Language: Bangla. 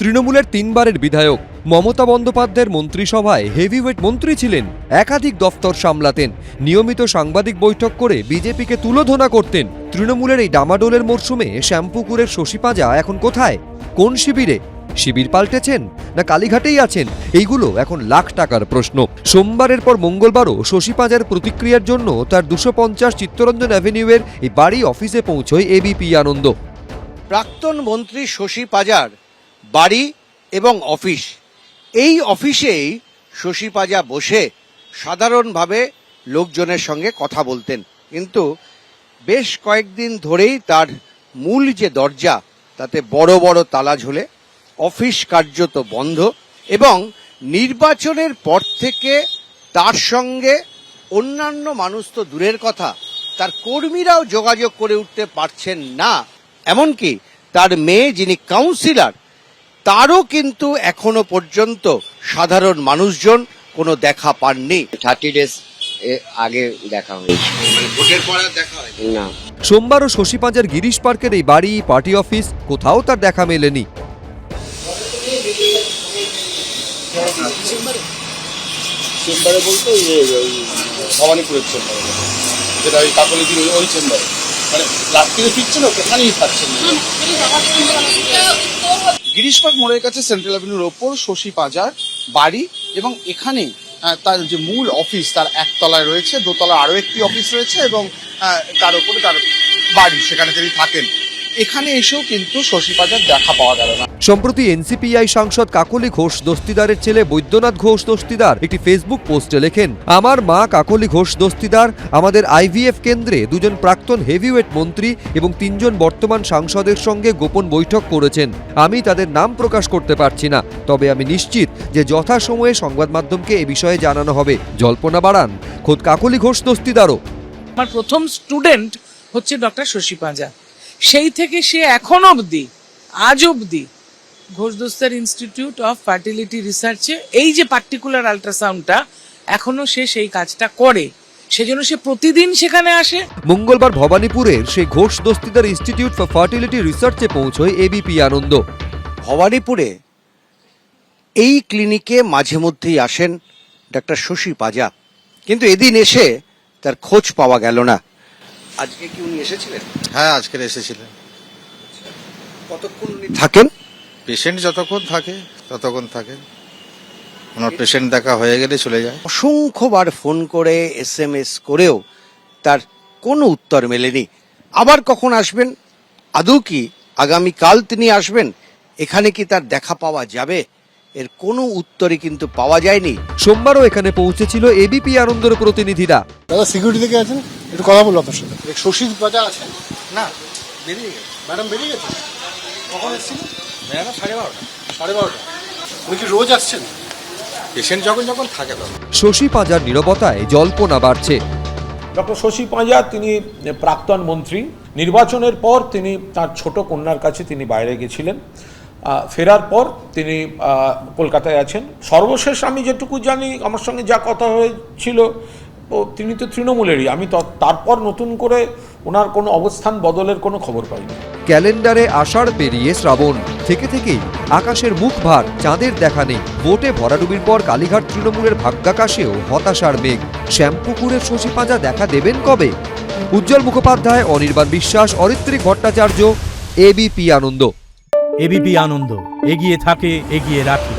তৃণমূলের 3 বারের বিধায়ক মমতা বন্দ্যোপাধ্যায়ের মন্ত্রিসভায় হেভিওয়েট মন্ত্রী ছিলেন, একাধিক দফতর সামলাতেন, নিয়মিত সাংবাদিক বৈঠক করে বিজেপিকে তুলোধনা করতেন। তৃণমূলের এই ডামাডোলের মরশুমে শ্যামপুকুরের শশী পাঁজা এখন কোথায়, কোন শিবিরে? শিবির পাল্টেছেন না কালীঘাটেই আছেন? এইগুলো এখন লাখ টাকার প্রশ্ন। সোমবারের পর মঙ্গলবারও শশী পাঁজার প্রতিক্রিয়ার জন্য তার 250 চিত্তরঞ্জন অ্যাভিনিউয়ের এই বাড়ি অফিসে পৌঁছয় এবিপি আনন্দ। প্রাক্তন মন্ত্রী শশী পাঁজার বাড়ি এবং অফিস, এই অফিসেই শশী পাঁজা বসে সাধারণভাবে লোকজনের সঙ্গে কথা বলতেন, কিন্তু বেশ কয়েকদিন ধরেই তার মূল যে দরজা তাতে বড় বড় তালা ঝুলে, অফিস কার্যত বন্ধ এবং নির্বাচনের পর থেকে তার সঙ্গে অন্যান্য মানুষ তো দূরের কথা, তার কর্মীরাও যোগাযোগ করে উঠতে পারছেন না। এমনকি তার মেয়ে যিনি কাউন্সিলর, তারও কিন্তু এখনো পর্যন্ত সাধারণ মানুষজন কোনো দেখা পাননি। 30 ডেজ আগে দেখা হয়েছে, ভোটের পর দেখা হয় না। সোমবারও শশী পাঁজার গিরিশ পার্কের এই বাড়ি, পার্টি অফিস, কোথাও তার দেখা মেলেনি। চেম্বারে বলতে ভবানীপুরের চেম্বারে, যেটা ওই কাকলিদির ওই চেম্বারে, মানে রাত্রিরে ফিরছে না, ওখানেই থাকছেন। গিরিশ পার্ক মোড়ের কাছে সেন্ট্রাল অ্যাভিনিউর ওপর শশী পাঁজার বাড়ি এবং এখানে তার যে মূল অফিস তার একতলায় রয়েছে, দোতলা আরও একটি অফিস রয়েছে এবং তার উপরে তার বাড়ি, সেখানে তিনি থাকেন। এখানে এসেও কিন্তু শশী পাঁজার দেখা পাওয়া গেল না। সম্প্রতি এনসিপিআই সাংসদ কাকলি ঘোষ দস্তিদারের ছেলে বৈদ্যনাথ ঘোষ দস্তিদার একটি ফেসবুক পোস্টে লেখেন, আমার মা কাকলি ঘোষ দস্তিদার আমাদের আইভিএফ কেন্দ্রে 2 জন প্রাক্তন হেভিওয়েট মন্ত্রী এবং 3 জন বর্তমান সাংসদের সঙ্গে গোপন বৈঠক করেছেন। আমি তাদের নাম প্রকাশ করতে পারছি না, তবে আমি নিশ্চিত যে যথাসময়ে সংবাদ মাধ্যমকে এ বিষয়ে জানানো হবে। জল্পনা বাড়ান খোদ কাকলি ঘোষ দস্তিদারও। আমার প্রথম স্টুডেন্ট হচ্ছে ডক্টর শশী পাঁজা। সেই থেকে সে এখন অবধি, আজ অবধি ঘোষ দস্তার ইনস্টিটিউট অফ ফার্টিলিটি রিসার্চে এই যে পার্টিকুলার আল্ট্রাসাউন্ডটা, এখনো সে সেই কাজটা করে, সেজন্য সে প্রতিদিন সেখানে আসে। মঙ্গলবার ভবানীপুরের সেই Ghosh Dastidar institute for fertility রিসার্চে পৌঁছয় এবিপি আনন্দ। ভবানীপুরে এই ক্লিনিকে মাঝে মধ্যেই আসেন ডক্টর শশী পাঁজা, কিন্তু এদিন এসে তার খোঁজ পাওয়া গেল না। আজকে কি উনি এসেছিলেন? হ্যাঁ, আজকের এসেছিলেন। কতক্ষণ উনি থাকেন? পেশেন্ট যতক্ষণ থাকে ততক্ষণ থাকে, ওনার পেশেন্ট দেখা হয়ে গেলে চলে যায়। অসংখ্যবার ফোন করে SMS করেও তার কোনো উত্তর মেলেনি। আবার কখন আসবেন, আদৌ কি আগামীকাল তিনি আসবেন, এখানে কি তার দেখা পাওয়া যাবে, এর কোনো উত্তরই কিন্তু পাওয়া যায়নি। সোমবারও এখানে পৌঁছেছিল এবিপি আনন্দের প্রতিনিধিরা। দাদা সিকিউরিটি থেকে আছেন, একটু কথা বলবো আপনার সাথে। শশী পাঁজা আছে না, বেরিয়ে গেছে। ম্যাডাম, বেরিয়ে গেছে? কখন এসেছিলেন? ম্যাডাম 12:30। 12:30। উনি কি রোজ আসছেন? পেশেন্ট যখন যখন থাকে তখন। শশী পাঁজার নীরবতায় জল্পনা বাড়ছে। ডক্টর শশী পাঁজা তিনি প্রাক্তন মন্ত্রী। নির্বাচনের পর তিনি তার ছোট কন্যার কাছে তিনি বাইরে গেছিলেন, ফেরার পর তিনি কলকাতায় আছেন। সর্বশেষ আমি যেটুকু জানি, আমার সঙ্গে যা কথা হয়েছিল, তিনি তো তৃণমূলেরই। আমি তারপর নতুন করে ওনার কোনো অবস্থান বদলের কোনো খবর পাইনি। ক্যালেন্ডারে আষাঢ় পেরিয়ে শ্রাবণ, থেকে থেকেই আকাশের মুখ ভার, চাঁদের দেখা নেই। ভোটে ভরাডুবির পর কালীঘাট তৃণমূলের ভাগ্যাকাশেও হতাশার মেঘ। শ্যামপুকুরের শশী পাঁজা দেখা দেবেন কবে? উজ্জ্বল মুখোপাধ্যায়, অনির্বাণ বিশ্বাস, অরিত্রিক ভট্টাচার্য, এবিপি আনন্দ। এবিপি আনন্দ, এগিয়ে থাকে, এগিয়ে রাখে।